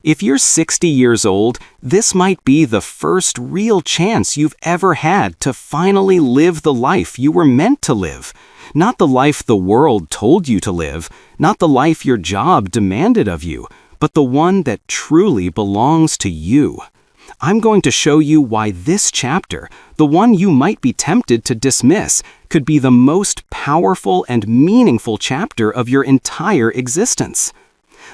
If you're 60 years old, this might be the first real chance you've ever had to finally live the life you were meant to live. Not the life the world told you to live, not the life your job demanded of you, but the one that truly belongs to you. I'm going to show you why this chapter, the one you might be tempted to dismiss, could be the most powerful and meaningful chapter of your entire existence.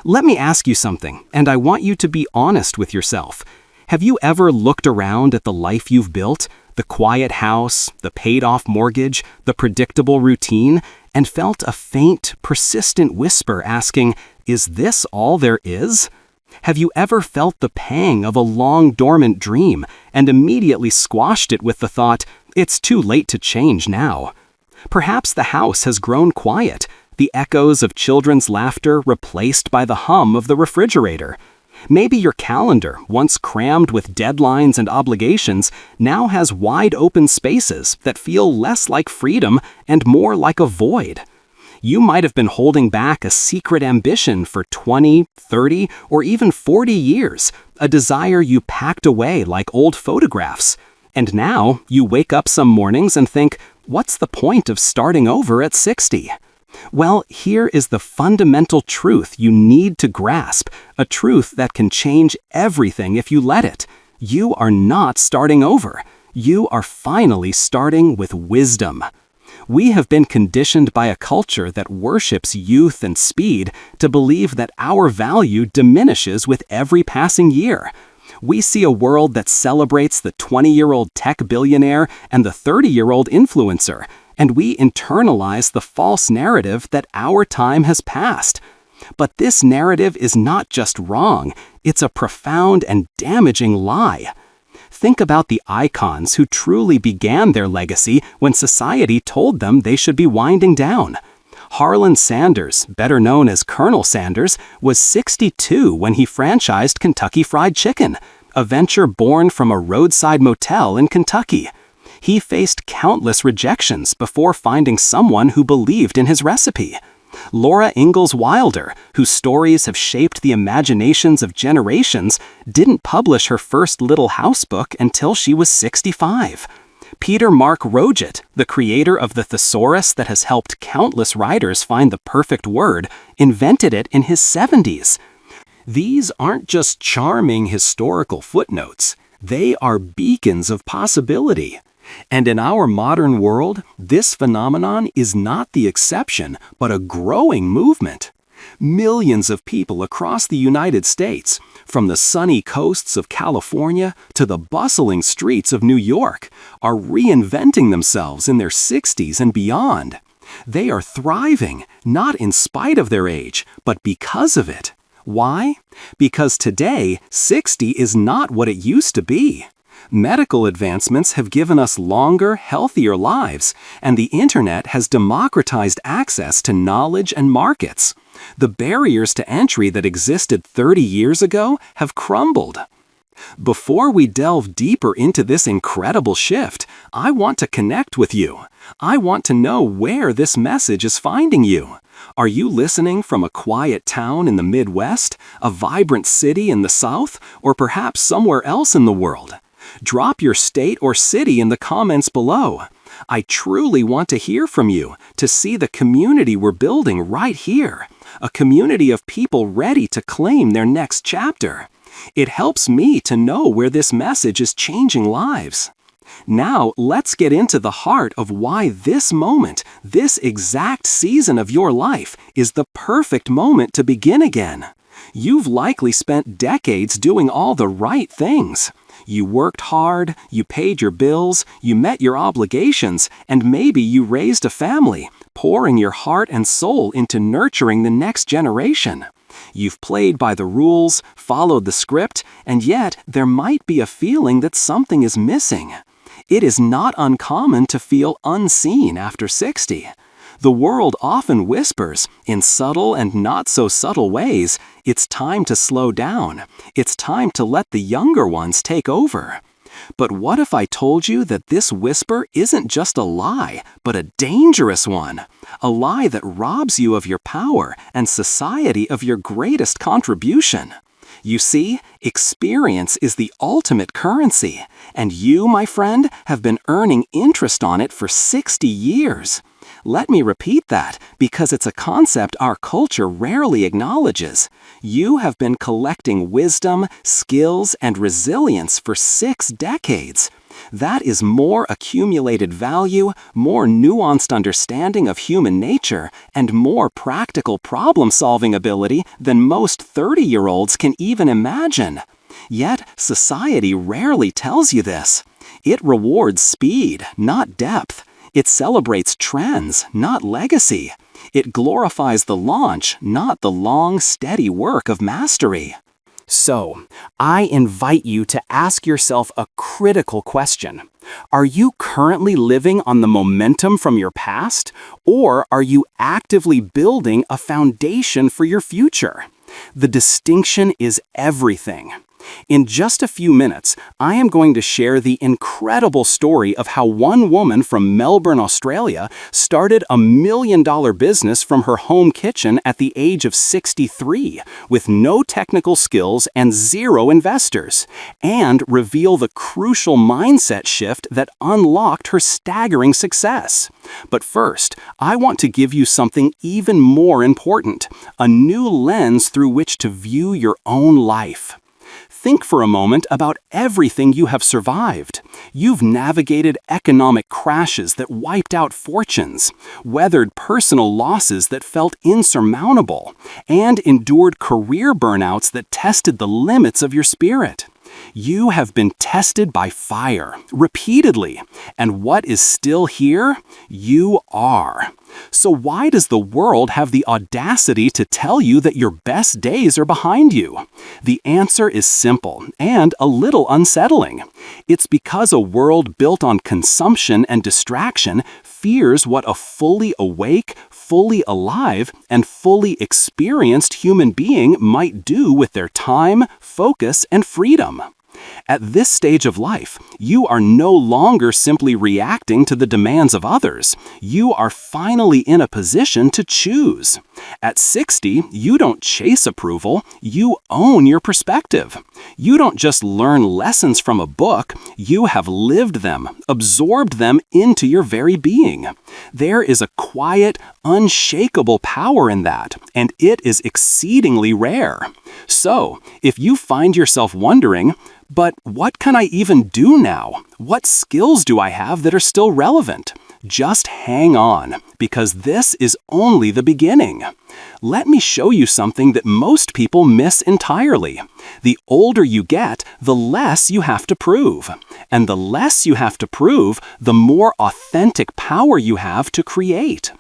Let me ask you something, and I want you to be honest with yourself. Have you ever looked around at the life you've built, the quiet house, the paid-off mortgage, the predictable routine, and felt a faint, persistent whisper asking, "Is this all there is?" Have you ever felt the pang of a long dormant dream and immediately squashed it with the thought, "It's too late to change now"? Perhaps the house has grown quiet, the echoes of children's laughter replaced by the hum of the refrigerator. Maybe your calendar, once crammed with deadlines and obligations, now has wide open spaces that feel less like freedom and more like a void. You might have been holding back a secret ambition for 20, 30, or even 40 years, a desire you packed away like old photographs. And now you wake up some mornings and think, what's the point of starting over at 60? Well, here is the fundamental truth you need to grasp, a truth that can change everything if you let it. You are not starting over. You are finally starting with wisdom. We have been conditioned by a culture that worships youth and speed to believe that our value diminishes with every passing year. We see a world that celebrates the 20-year-old tech billionaire and the 30-year-old influencer, and we internalize the false narrative that our time has passed. But this narrative is not just wrong, it's a profound and damaging lie. Think about the icons who truly began their legacy when society told them they should be winding down. Harlan Sanders, better known as Colonel Sanders, was 62 when he franchised Kentucky Fried Chicken, a venture born from a roadside motel in Kentucky. He faced countless rejections before finding someone who believed in his recipe. Laura Ingalls Wilder, whose stories have shaped the imaginations of generations, didn't publish her first Little House book until she was 65. Peter Mark Roget, the creator of the thesaurus that has helped countless writers find the perfect word, invented it in his 70s. These aren't just charming historical footnotes. They are beacons of possibility. And in our modern world, this phenomenon is not the exception, but a growing movement. Millions of people across the United States, from the sunny coasts of California to the bustling streets of New York, are reinventing themselves in their 60s and beyond. They are thriving, not in spite of their age, but because of it. Why? Because today, 60 is not what it used to be. Medical advancements have given us longer, healthier lives, and the internet has democratized access to knowledge and markets. The barriers to entry that existed 30 years ago have crumbled. Before we delve deeper into this incredible shift, I want to connect with you. I want to know where this message is finding you. Are you listening from a quiet town in the Midwest, a vibrant city in the South, or perhaps somewhere else in the world? Drop your state or city in the comments below. I truly want to hear from you, to see the community we're building right here, a community of people ready to claim their next chapter. It helps me to know where this message is changing lives. Now, let's get into the heart of why this moment, this exact season of your life, is the perfect moment to begin again. You've likely spent decades doing all the right things. You worked hard, you paid your bills, you met your obligations, and maybe you raised a family, pouring your heart and soul into nurturing the next generation. You've played by the rules, followed the script, and yet there might be a feeling that something is missing. It is not uncommon to feel unseen after 60. The world often whispers, in subtle and not so subtle ways, it's time to slow down. It's time to let the younger ones take over. But what if I told you that this whisper isn't just a lie, but a dangerous one? A lie that robs you of your power and society of your greatest contribution. You see, experience is the ultimate currency, and you, my friend, have been earning interest on it for 60 years. Let me repeat that, because it's a concept our culture rarely acknowledges. You have been collecting wisdom, skills, and resilience for 6 decades. That is more accumulated value, more nuanced understanding of human nature, and more practical problem-solving ability than most 30-year-olds can even imagine. Yet, society rarely tells you this. It rewards speed, not depth. It celebrates trends, not legacy. It glorifies the launch, not the long, steady work of mastery. So, I invite you to ask yourself a critical question. Are you currently living on the momentum from your past, or are you actively building a foundation for your future? The distinction is everything. In just a few minutes, I am going to share the incredible story of how one woman from Melbourne, Australia, started a $1 million business from her home kitchen at the age of 63, with no technical skills and 0 investors, and reveal the crucial mindset shift that unlocked her staggering success. But first, I want to give you something even more important, a new lens through which to view your own life. Think for a moment about everything you have survived. You've navigated economic crashes that wiped out fortunes, weathered personal losses that felt insurmountable, and endured career burnouts that tested the limits of your spirit. You have been tested by fire, repeatedly, and what is still here? You are. So why does the world have the audacity to tell you that your best days are behind you? The answer is simple and a little unsettling. It's because a world built on consumption and distraction fears what a fully awake, fully alive, and fully experienced human being might do with their time, focus, and freedom. At this stage of life, you are no longer simply reacting to the demands of others. You are finally in a position to choose. At 60, you don't chase approval, you own your perspective. You don't just learn lessons from a book, you have lived them, absorbed them into your very being. There is a quiet, unshakable power in that, and it is exceedingly rare. So, if you find yourself wondering, but what can I even do now? What skills do I have that are still relevant? Just hang on, because this is only the beginning. Let me show you something that most people miss entirely. The older you get, the less you have to prove. And the less you have to prove, the more authentic power you have to create.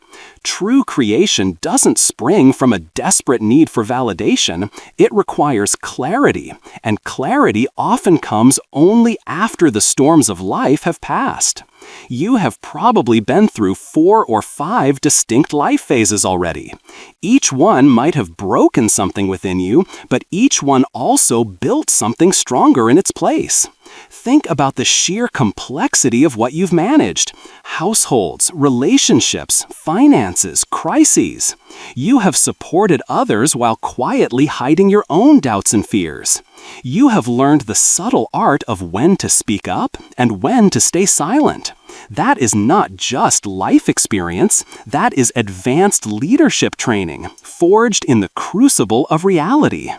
True creation doesn't spring from a desperate need for validation. It requires clarity, and clarity often comes only after the storms of life have passed. You have probably been through 4 or 5 distinct life phases already. Each one might have broken something within you, but each one also built something stronger in its place. Think about the sheer complexity of what you've managed. Households, relationships, finances, crises. You have supported others while quietly hiding your own doubts and fears. You have learned the subtle art of when to speak up and when to stay silent. That is not just life experience, that is advanced leadership training, forged in the crucible of reality.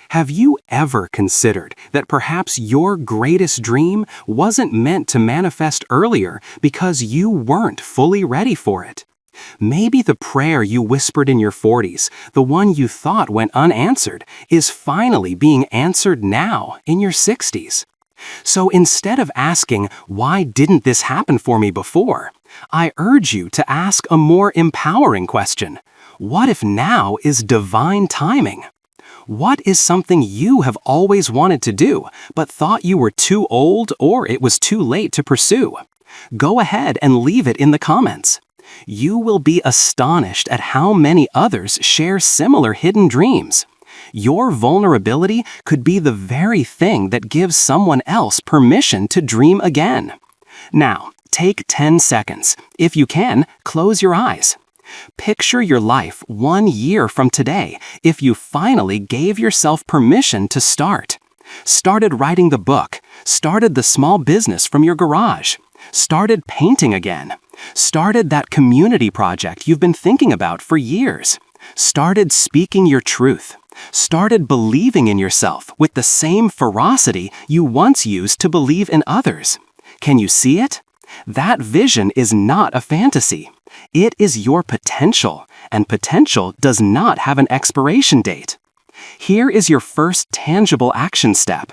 Have you ever considered that perhaps your greatest dream wasn't meant to manifest earlier because you weren't fully ready for it? Maybe the prayer you whispered in your 40s, the one you thought went unanswered, is finally being answered now in your 60s. So instead of asking, "Why didn't this happen for me before?" I urge you to ask a more empowering question. What if now is divine timing? What is something you have always wanted to do, but thought you were too old or it was too late to pursue? Go ahead and leave it in the comments. You will be astonished at how many others share similar hidden dreams. Your vulnerability could be the very thing that gives someone else permission to dream again. Now, take 10 seconds. If you can, close your eyes. Picture your life 1 year from today if you finally gave yourself permission to start. Started writing the book, started the small business from your garage, started painting again, started that community project you've been thinking about for years, started speaking your truth, started believing in yourself with the same ferocity you once used to believe in others. Can you see it? That vision is not a fantasy. It is your potential, and potential does not have an expiration date. Here is your first tangible action step.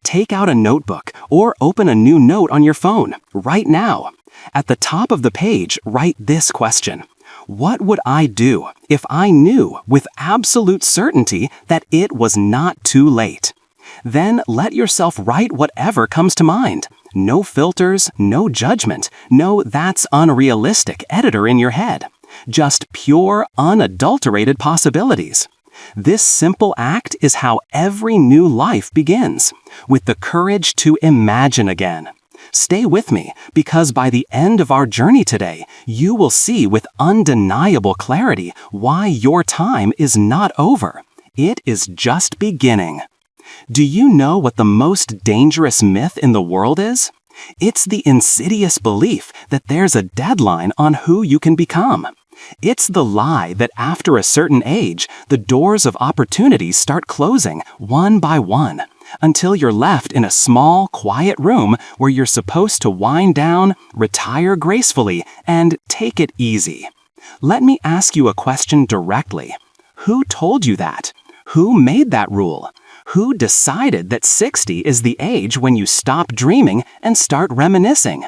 Take out a notebook or open a new note on your phone right now. At the top of the page, write this question. What would I do if I knew with absolute certainty that it was not too late? Then let yourself write whatever comes to mind. No filters, no judgment, no "that's unrealistic" editor in your head. Just pure, unadulterated possibilities. This simple act is how every new life begins, with the courage to imagine again. Stay with me, because by the end of our journey today, you will see with undeniable clarity why your time is not over. It is just beginning. Do you know what the most dangerous myth in the world is? It's the insidious belief that there's a deadline on who you can become. It's the lie that after a certain age, the doors of opportunities start closing one by one, until you're left in a small, quiet room where you're supposed to wind down, retire gracefully, and take it easy. Let me ask you a question directly. Who told you that? Who made that rule? Who decided that 60 is the age when you stop dreaming and start reminiscing?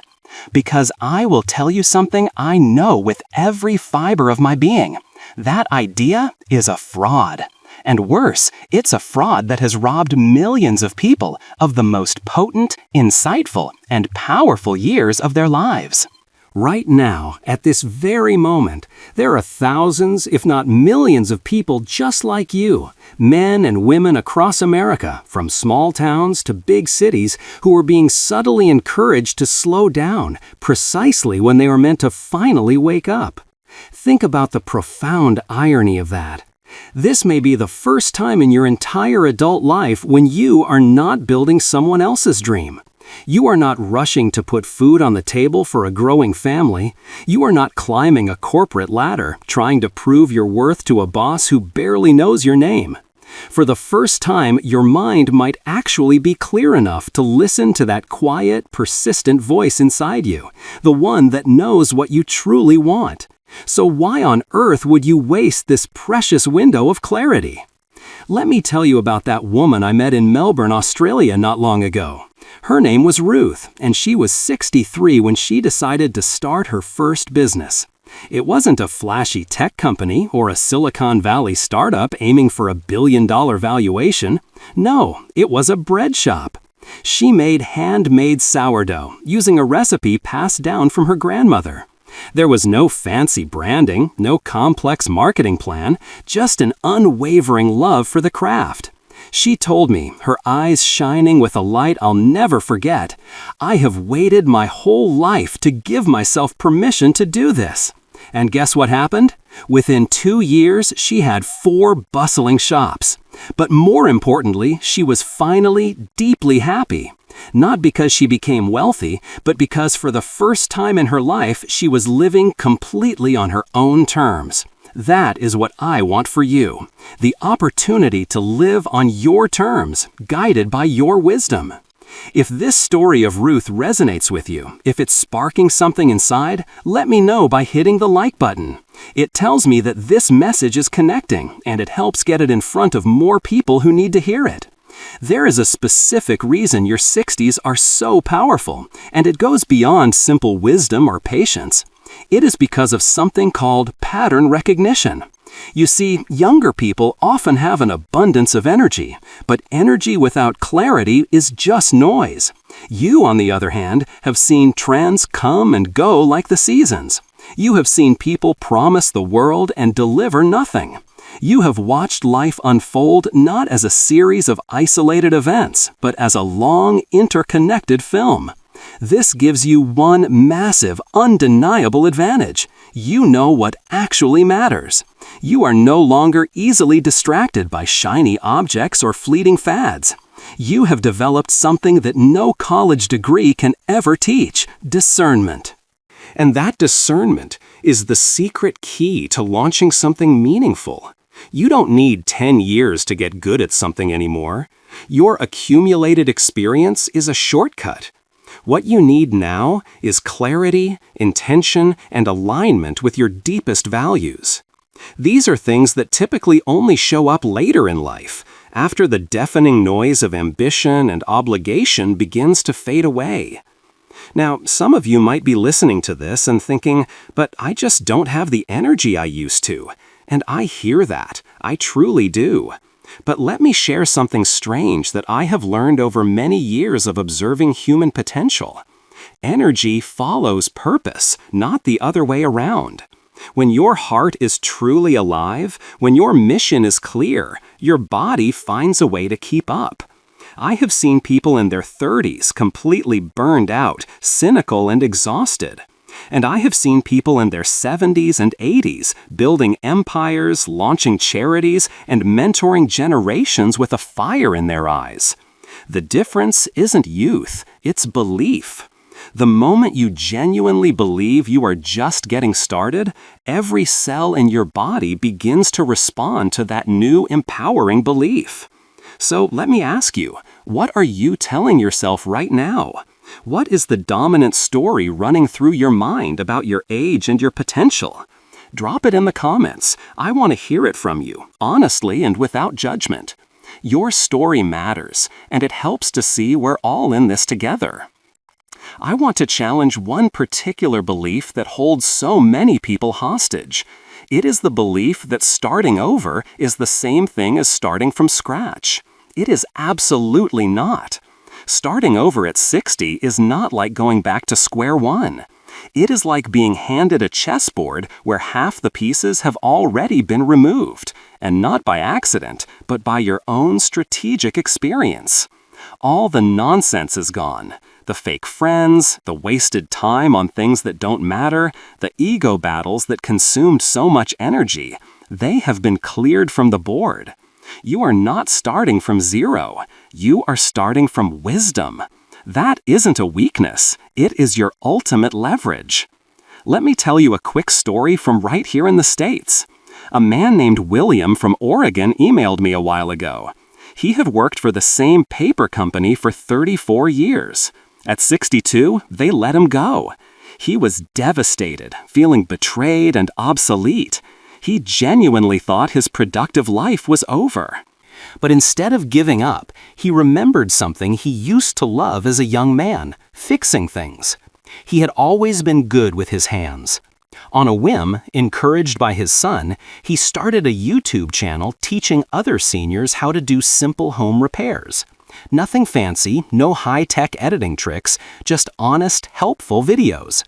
Because I will tell you something I know with every fiber of my being. That idea is a fraud. And worse, it's a fraud that has robbed millions of people of the most potent, insightful, and powerful years of their lives. Right now, at this very moment, there are thousands, if not millions of people just like you, men and women across America, from small towns to big cities, who are being subtly encouraged to slow down precisely when they are meant to finally wake up. Think about the profound irony of that. This may be the first time in your entire adult life when you are not building someone else's dream. You are not rushing to put food on the table for a growing family. You are not climbing a corporate ladder, trying to prove your worth to a boss who barely knows your name. For the first time, your mind might actually be clear enough to listen to that quiet, persistent voice inside you, the one that knows what you truly want. So why on earth would you waste this precious window of clarity? Let me tell you about that woman I met in Melbourne, Australia not long ago. Her name was Ruth, and she was 63 when she decided to start her first business. It wasn't a flashy tech company or a Silicon Valley startup aiming for a $1 billion valuation. No, it was a bread shop. She made handmade sourdough using a recipe passed down from her grandmother. There was no fancy branding, no complex marketing plan, just an unwavering love for the craft. She told me, her eyes shining with a light I'll never forget, "I have waited my whole life to give myself permission to do this." And guess what happened? Within 2 years, she had 4 bustling shops. But more importantly, she was finally deeply happy. Not because she became wealthy, but because for the first time in her life, she was living completely on her own terms. That is what I want for you. The opportunity to live on your terms, guided by your wisdom. If this story of Ruth resonates with you, if it's sparking something inside, let me know by hitting the like button. It tells me that this message is connecting, and it helps get it in front of more people who need to hear it. There is a specific reason your 60s are so powerful, and it goes beyond simple wisdom or patience. It is because of something called pattern recognition. You see, younger people often have an abundance of energy, but energy without clarity is just noise. You, on the other hand, have seen trends come and go like the seasons. You have seen people promise the world and deliver nothing. You have watched life unfold not as a series of isolated events, but as a long, interconnected film. This gives you one massive, undeniable advantage. You know what actually matters. You are no longer easily distracted by shiny objects or fleeting fads. You have developed something that no college degree can ever teach: discernment. And that discernment is the secret key to launching something meaningful. You don't need 10 years to get good at something anymore. Your accumulated experience is a shortcut. What you need now is clarity, intention, and alignment with your deepest values. These are things that typically only show up later in life, after the deafening noise of ambition and obligation begins to fade away. Now, some of you might be listening to this and thinking, but I just don't have the energy I used to. And I hear that. I truly do. But let me share something strange that I have learned over many years of observing human potential. Energy follows purpose, not the other way around. When your heart is truly alive, when your mission is clear, your body finds a way to keep up. I have seen people in their 30s completely burned out, cynical, and exhausted. And I have seen people in their 70s and 80s building empires, launching charities, and mentoring generations with a fire in their eyes. The difference isn't youth, it's belief. The moment you genuinely believe you are just getting started, every cell in your body begins to respond to that new empowering belief. So let me ask you, what are you telling yourself right now? What is the dominant story running through your mind about your age and your potential? Drop it in the comments. I want to hear it from you, honestly and without judgment. Your story matters, and it helps to see we're all in this together. I want to challenge one particular belief that holds so many people hostage. It is the belief that starting over is the same thing as starting from scratch. It is absolutely not. Starting over at 60 is not like going back to square one. It is like being handed a chessboard where half the pieces have already been removed, and not by accident, but by your own strategic experience. All the nonsense is gone. The fake friends, the wasted time on things that don't matter, the ego battles that consumed so much energy, they have been cleared from the board. You are not starting from zero. You are starting from wisdom. That isn't a weakness. It is your ultimate leverage. Let me tell you a quick story from right here in the States. A man named William from Oregon emailed me a while ago. He had worked for the same paper company for 34 years. At 62, they let him go. He was devastated, feeling betrayed and obsolete. He genuinely thought his productive life was over. But instead of giving up, he remembered something he used to love as a young man: fixing things. He had always been good with his hands. On a whim, encouraged by his son, he started a YouTube channel teaching other seniors how to do simple home repairs. Nothing fancy, no high-tech editing tricks, just honest, helpful videos.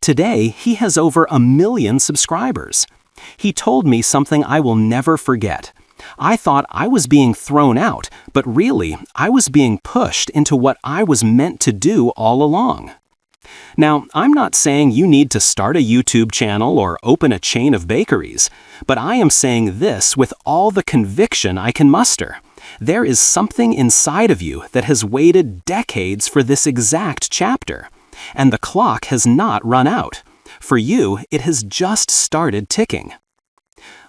Today, he has over 1 million subscribers. He told me something I will never forget. I thought I was being thrown out, but really, I was being pushed into what I was meant to do all along. Now, I'm not saying you need to start a YouTube channel or open a chain of bakeries, but I am saying this with all the conviction I can muster. There is something inside of you that has waited decades for this exact chapter, and the clock has not run out. For you, it has just started ticking.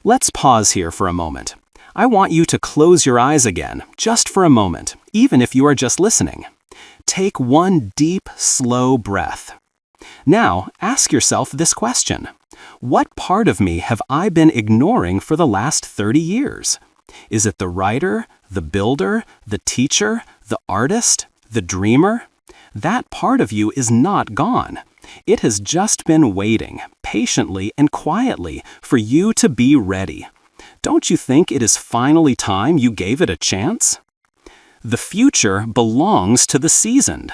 Let's pause here for a moment. I want you to close your eyes again, just for a moment, even if you are just listening. Take one deep, slow breath. Now, ask yourself this question. What part of me have I been ignoring for the last 30 years? Is it the writer, the builder, the teacher, the artist, the dreamer? That part of you is not gone. It has just been waiting, patiently and quietly, for you to be ready. Don't you think it is finally time you gave it a chance? The future belongs to the seasoned.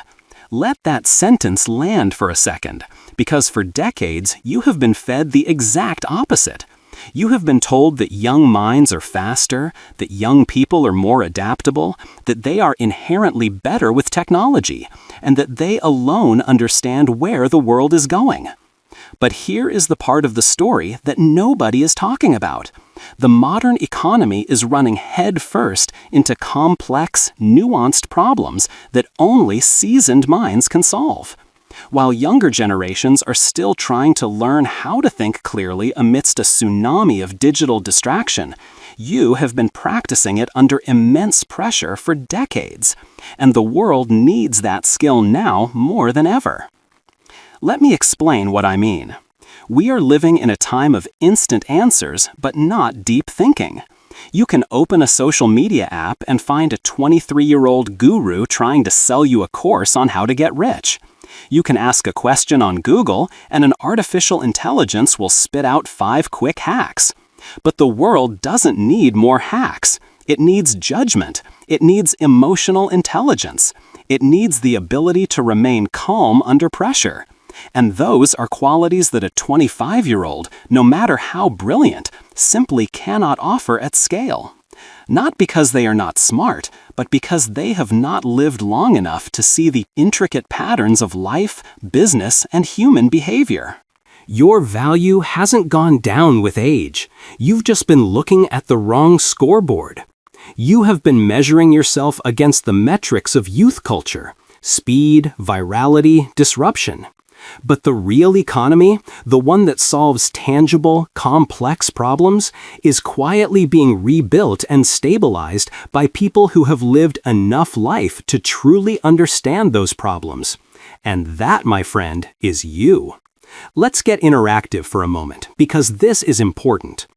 Let that sentence land for a second, because for decades you have been fed the exact opposite. You have been told that young minds are faster, that young people are more adaptable, that they are inherently better with technology, and that they alone understand where the world is going. But here is the part of the story that nobody is talking about. The modern economy is running headfirst into complex, nuanced problems that only seasoned minds can solve. While younger generations are still trying to learn how to think clearly amidst a tsunami of digital distraction, you have been practicing it under immense pressure for decades, and the world needs that skill now more than ever. Let me explain what I mean. We are living in a time of instant answers, but not deep thinking. You can open a social media app and find a 23-year-old guru trying to sell you a course on how to get rich. You can ask a question on Google, and an artificial intelligence will spit out 5 quick hacks. But the world doesn't need more hacks. It needs judgment. It needs emotional intelligence. It needs the ability to remain calm under pressure. And those are qualities that a 25-year-old, no matter how brilliant, simply cannot offer at scale. Not because they are not smart, but because they have not lived long enough to see the intricate patterns of life, business, and human behavior. Your value hasn't gone down with age. You've just been looking at the wrong scoreboard. You have been measuring yourself against the metrics of youth culture: speed, virality, disruption. But the real economy, the one that solves tangible, complex problems, is quietly being rebuilt and stabilized by people who have lived enough life to truly understand those problems. And that, my friend, is you. Let's get interactive for a moment, because this is important.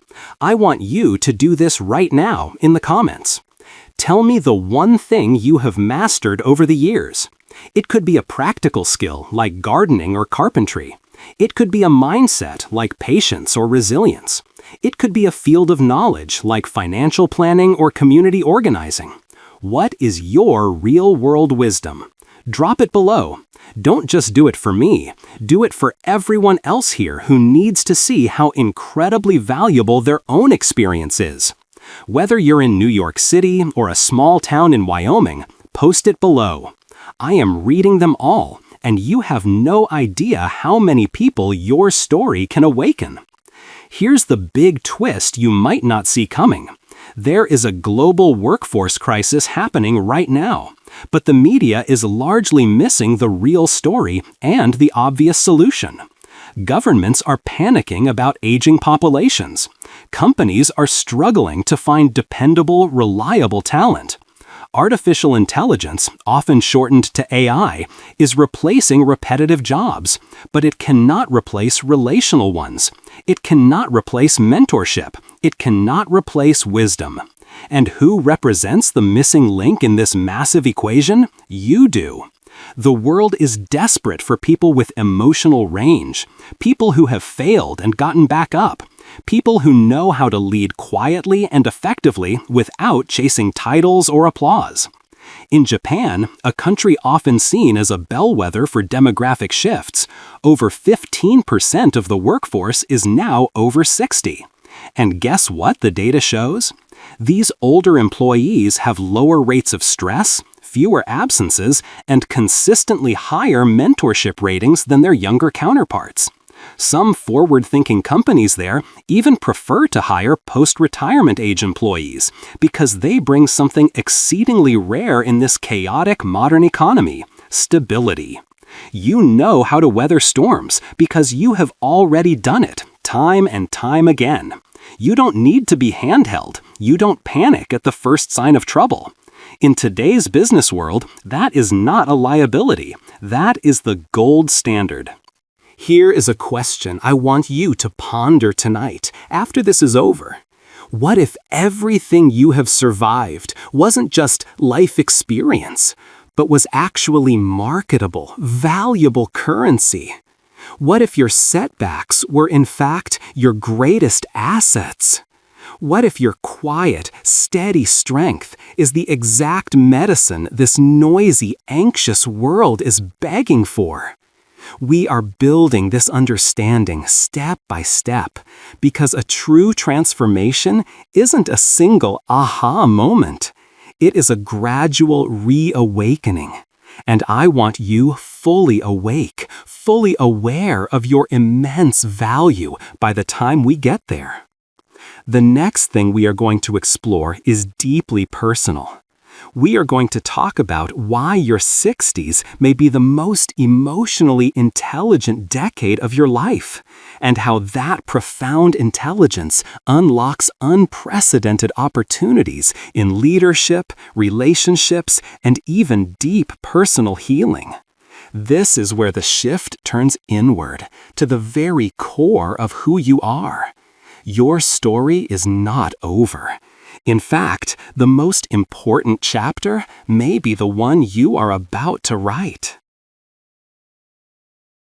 I want you to do this right now in the comments. Tell me the one thing you have mastered over the years. It could be a practical skill like gardening or carpentry. It could be a mindset like patience or resilience. It could be a field of knowledge like financial planning or community organizing. What is your real-world wisdom? Drop it below. Don't just do it for me. Do it for everyone else here who needs to see how incredibly valuable their own experience is. Whether you're in New York City or a small town in Wyoming, post it below. I am reading them all, and you have no idea how many people your story can awaken. Here's the big twist you might not see coming. There is a global workforce crisis happening right now, but the media is largely missing the real story and the obvious solution. Governments are panicking about aging populations. Companies are struggling to find dependable, reliable talent. Artificial intelligence, often shortened to AI, is replacing repetitive jobs, but it cannot replace relational ones. It cannot replace mentorship. It cannot replace wisdom. And who represents the missing link in this massive equation? You do. The world is desperate for people with emotional range, people who have failed and gotten back up, people who know how to lead quietly and effectively without chasing titles or applause. In Japan, a country often seen as a bellwether for demographic shifts, over 15% of the workforce is now over 60. And guess what the data shows? These older employees have lower rates of stress, fewer absences, and consistently higher mentorship ratings than their younger counterparts. Some forward-thinking companies there even prefer to hire post-retirement age employees because they bring something exceedingly rare in this chaotic modern economy: stability. You know how to weather storms because you have already done it, time and time again. You don't need to be handheld. You don't panic at the first sign of trouble. In today's business world, that is not a liability. That is the gold standard. Here is a question I want you to ponder tonight, after this is over. What if everything you have survived wasn't just life experience, but was actually marketable, valuable currency? What if your setbacks were in fact your greatest assets? What if your quiet, steady strength is the exact medicine this noisy, anxious world is begging for? We are building this understanding step by step because a true transformation isn't a single aha moment. It is a gradual reawakening. And I want you fully awake, fully aware of your immense value by the time we get there. The next thing we are going to explore is deeply personal. We are going to talk about why your 60s may be the most emotionally intelligent decade of your life, and how that profound intelligence unlocks unprecedented opportunities in leadership, relationships, and even deep personal healing. This is where the shift turns inward, to the very core of who you are. Your story is not over. In fact, the most important chapter may be the one you are about to write.